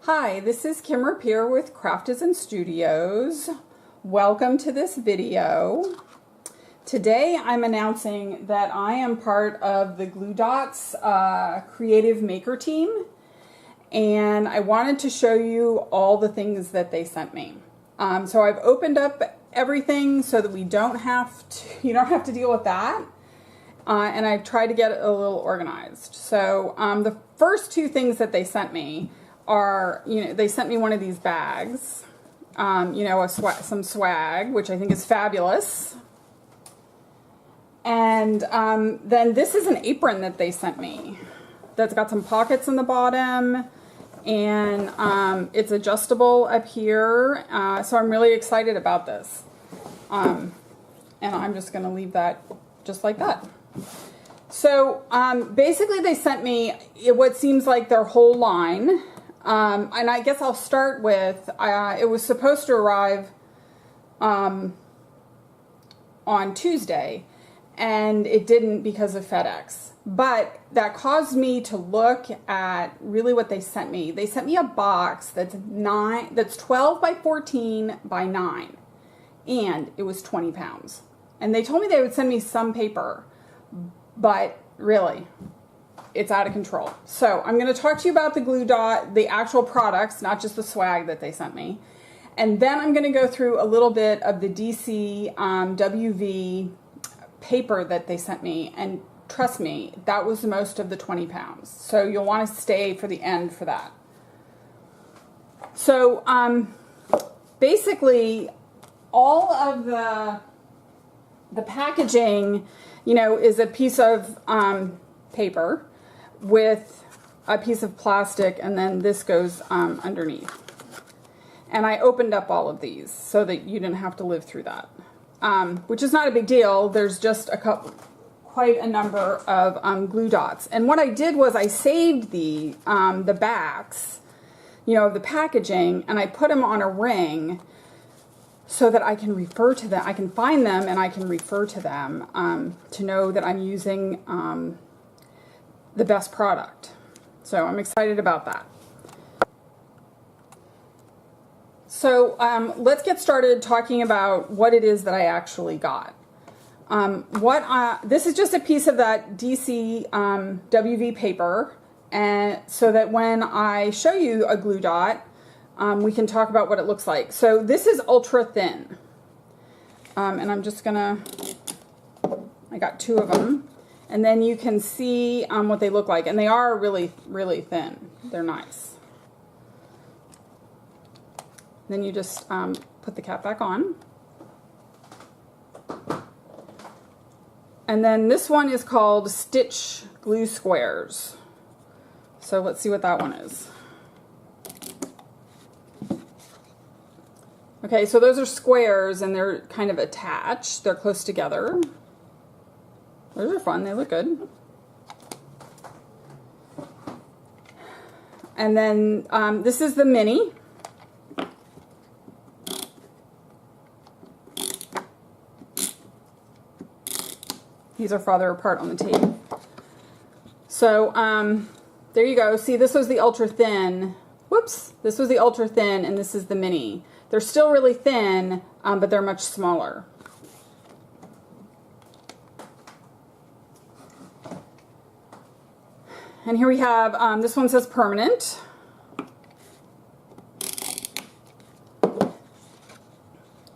Hi, this is Kim Rippere with Craftisan Studios. Welcome to this video. Today I'm announcing that I am part of the Glue Dots creative maker team, and I wanted to show you all the things that they sent me. So I've opened up everything so that you don't have to deal with that. And I've tried to get it a little organized. So the first two things that they sent me are, they sent me one of these bags, some swag, which I think is fabulous. And then this is an apron that they sent me that's got some pockets in the bottom, and it's adjustable up here. So I'm really excited about this. And I'm just going to leave that just like that. So basically they sent me what seems like their whole line. And I guess I'll start with, it was supposed to arrive on Tuesday, and it didn't because of FedEx. But that caused me to look at really what they sent me. They sent me a box that's 12 by 14 by 9, and it was 20 pounds. And they told me they would send me some paper, but really, it's out of control. So I'm going to talk to you about the Glue Dot, the actual products, not just the swag that they sent me. And then I'm going to go through a little bit of the DC WV paper that they sent me. And trust me, that was the most of the 20 pounds. So you'll want to stay for the end for that. So basically, all of the packaging, is a piece of paper with a piece of plastic, and then this goes underneath. And I opened up all of these so that you didn't have to live through that, which is not a big deal. There's just quite a number of glue dots. And what I did was I saved the backs, of the packaging, and I put them on a ring so that I can refer to them. I can find them and I can refer to them to know that I'm using the best product. So I'm excited about that. So let's get started talking about what it is that I actually got. This is just a piece of that DC WV paper, and so that when I show you a glue dot, we can talk about what it looks like. So this is ultra thin, and I'm just gonna, I got two of them, and then you can see what they look like, and they are really, really thin. They're nice. Then you just put the cap back on. And then this one is called Stitch Glue Squares. So let's see what that one is. Okay, so those are squares, and they're kind of attached. They're close together. Those are fun. They look good. And then this is the mini. These are farther apart on the tape. So there you go. See, this was the ultra thin. Whoops. This was the ultra thin, and this is the mini. They're still really thin, but they're much smaller. And here we have, this one says permanent.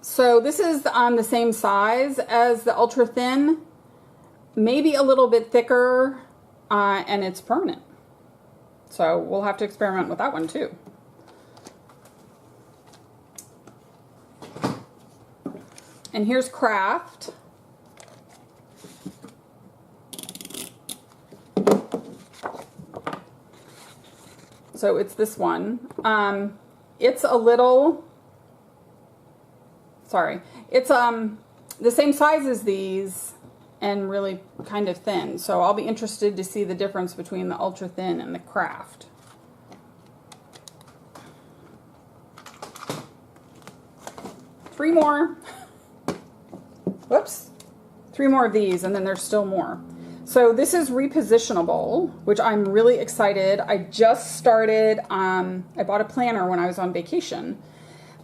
So this is the same size as the ultra thin, maybe a little bit thicker, and it's permanent. So we'll have to experiment with that one too. And here's Craft. So it's this one. It's a little, sorry, it's the same size as these and really kind of thin. So I'll be interested to see the difference between the ultra thin and the Craft. Three more. Whoops. 3 more of these, and then there's still more. So this is repositionable, which I'm really excited. I just started, I bought a planner when I was on vacation.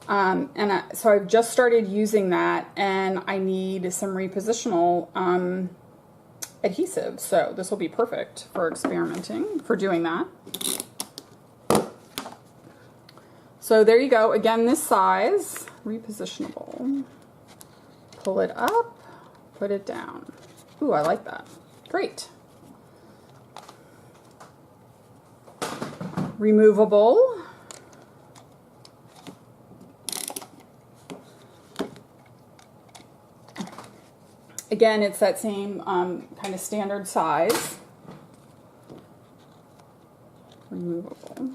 So I've just started using that, and I need some repositional adhesive. So this will be perfect for experimenting, for doing that. So there you go. Again, this size, repositionable. Pull it up, put it down. Ooh, I like that. Great. Removable. Again, it's that same kind of standard size. Removable.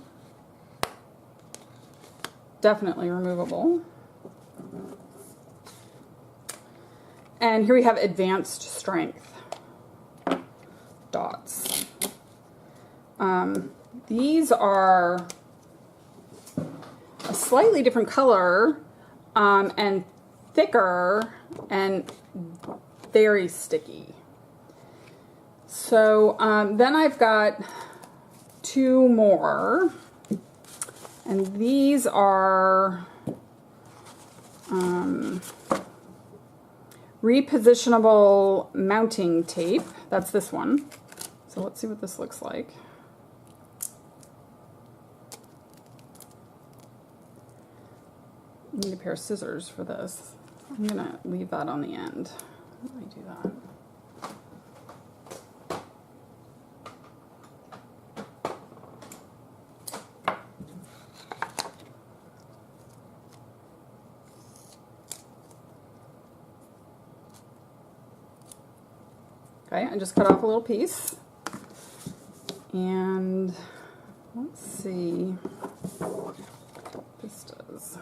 Definitely removable. And here we have advanced strength dots. These are a slightly different color and thicker and very sticky. So then I've got two more, and these are repositionable mounting tape. That's this one. So let's see what this looks like. I need a pair of scissors for this. I'm gonna leave that on the end. How do I do that? Okay, I just cut off a little piece. And let's see what this does.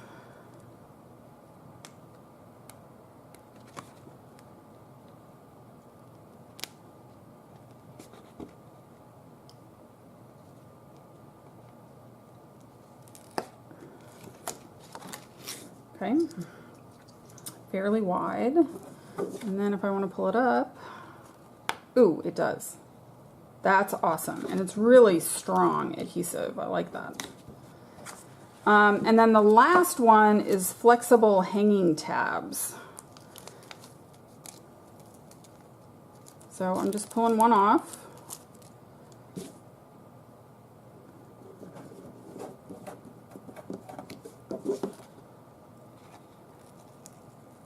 Okay, fairly wide. And then if I want to pull it up, ooh, it does. That's awesome. And it's really strong adhesive. I like that. And then the last one is flexible hanging tabs. So I'm just pulling one off.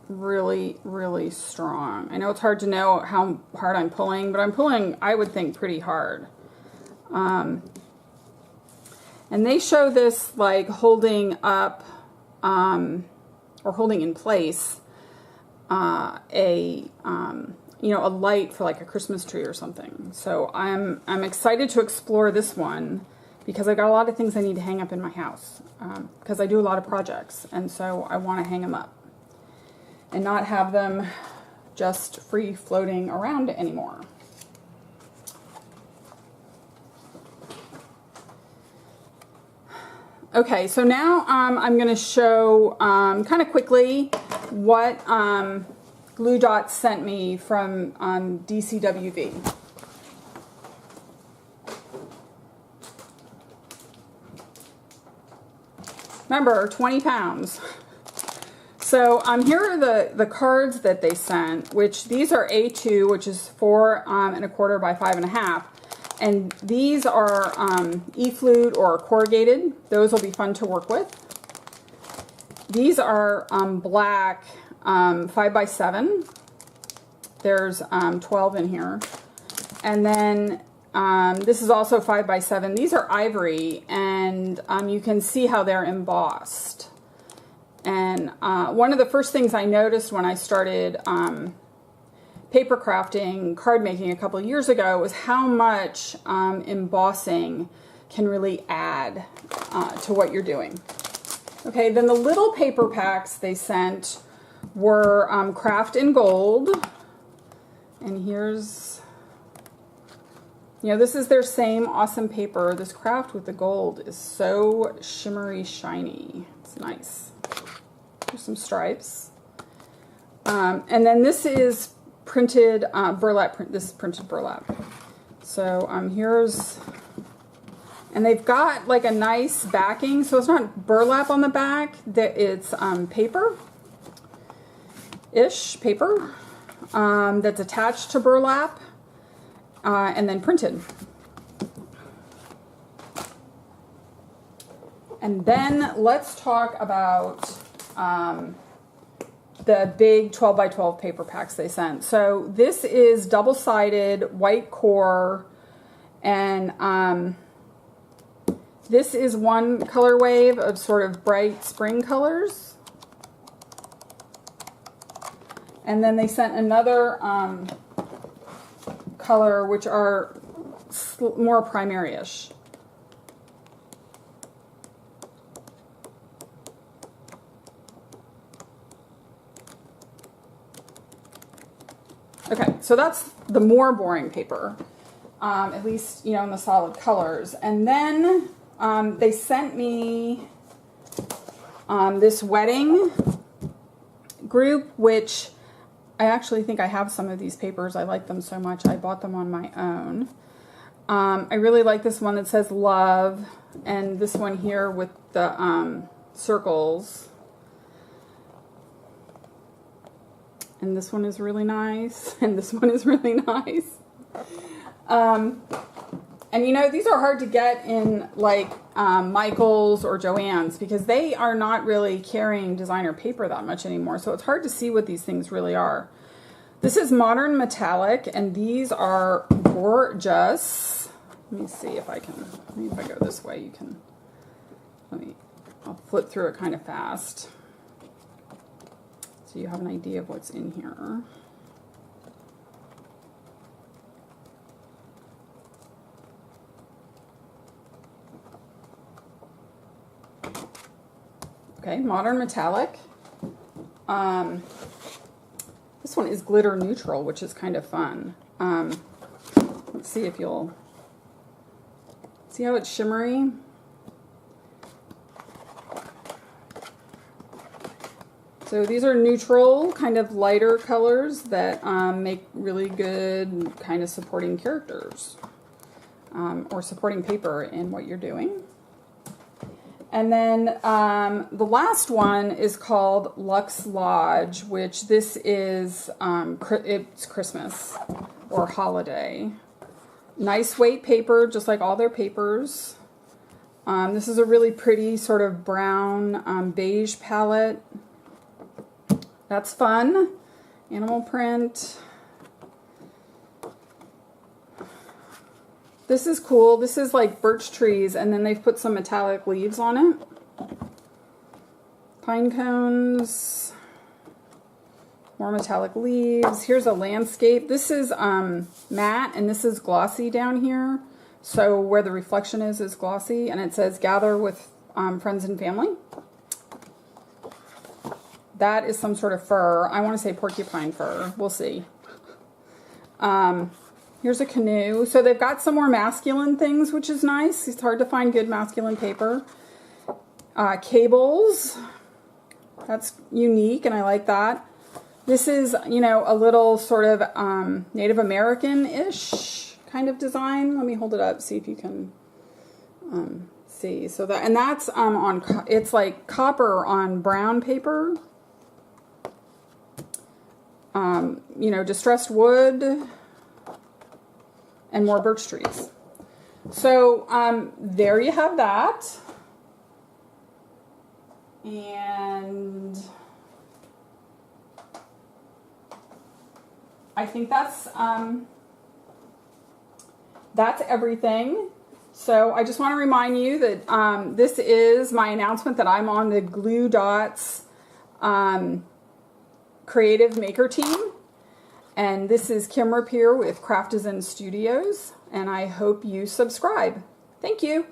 Really, really strong. I know it's hard to know how hard I'm pulling, but I'm pulling, I would think, pretty hard. And they show this like holding up or holding in place a light for like a Christmas tree or something. So I'm excited to explore this one because I've got a lot of things I need to hang up in my house because I do a lot of projects, and so I want to hang them up and not have them just free floating around anymore. Okay, so now I'm going to show kind of quickly what Glue Dots sent me from DCWV. Remember, 20 pounds. So here are the cards that they sent, which these are A2, which is 4 1/4 by 5 1/2. And these are E-flute or corrugated. Those will be fun to work with. These are black 5 by 7. There's 12 in here. And then this is also 5 by 7. These are ivory, and you can see how they're embossed. And one of the first things I noticed when I started paper crafting, card making a couple of years ago was how much embossing can really add to what you're doing. Okay, then the little paper packs they sent were Craft in Gold. And here's, this is their same awesome paper. This Craft with the Gold is so shimmery shiny. It's nice. There's some stripes. And then this is printed burlap print. This is printed burlap. So here's, and they've got like a nice backing, so it's not burlap on the back. It's paper-ish paper that's attached to burlap and then printed. And then let's talk about the big 12 by 12 paper packs they sent. So this is double-sided white core, and this is one color wave of sort of bright spring colors. And then they sent another color, which are more primary-ish. Okay, so that's the more boring paper, at least, you know, in the solid colors. And then they sent me this wedding group, which I actually think I have some of these papers. I like them so much, I bought them on my own. I really like this one that says love, and this one here with the circles. And this one is really nice, and this one is really nice. And you know, these are hard to get in like Michael's or Joann's, because they are not really carrying designer paper that much anymore. So it's hard to see what these things really are. This is modern metallic, and these are gorgeous. Let me see if I can, maybe if I go this way, you can, I'll flip through it kind of fast, so you have an idea of what's in here. Okay, modern metallic. This one is glitter neutral, which is kind of fun. Let's see if you'll see how it's shimmery. So these are neutral, kind of lighter colors that make really good kind of supporting characters or supporting paper in what you're doing. And then the last one is called Lux Lodge, which this is, it's Christmas or holiday. Nice weight paper, just like all their papers. This is a really pretty sort of brown beige palette. That's fun. Animal print. This is cool. This is like birch trees, and then they've put some metallic leaves on it. Pine cones. More metallic leaves. Here's a landscape. This is matte, and this is glossy down here. So where the reflection is glossy, and it says gather with friends and family. That is some sort of fur. I want to say porcupine fur. We'll see. Here's a canoe. So they've got some more masculine things, which is nice. It's hard to find good masculine paper. Cables. That's unique, and I like that. This is, you know, a little sort of Native American-ish kind of design. Let me hold it up, see if you can see. So that, and that's it's like copper on brown paper. You know, distressed wood and more birch trees. So there you have that. And I think that's everything. So I just want to remind you that this is my announcement that I'm on the Glue Dots Creative Maker Team. And this is Kim Rippere with Craftisan Studios, and I hope you subscribe. Thank you.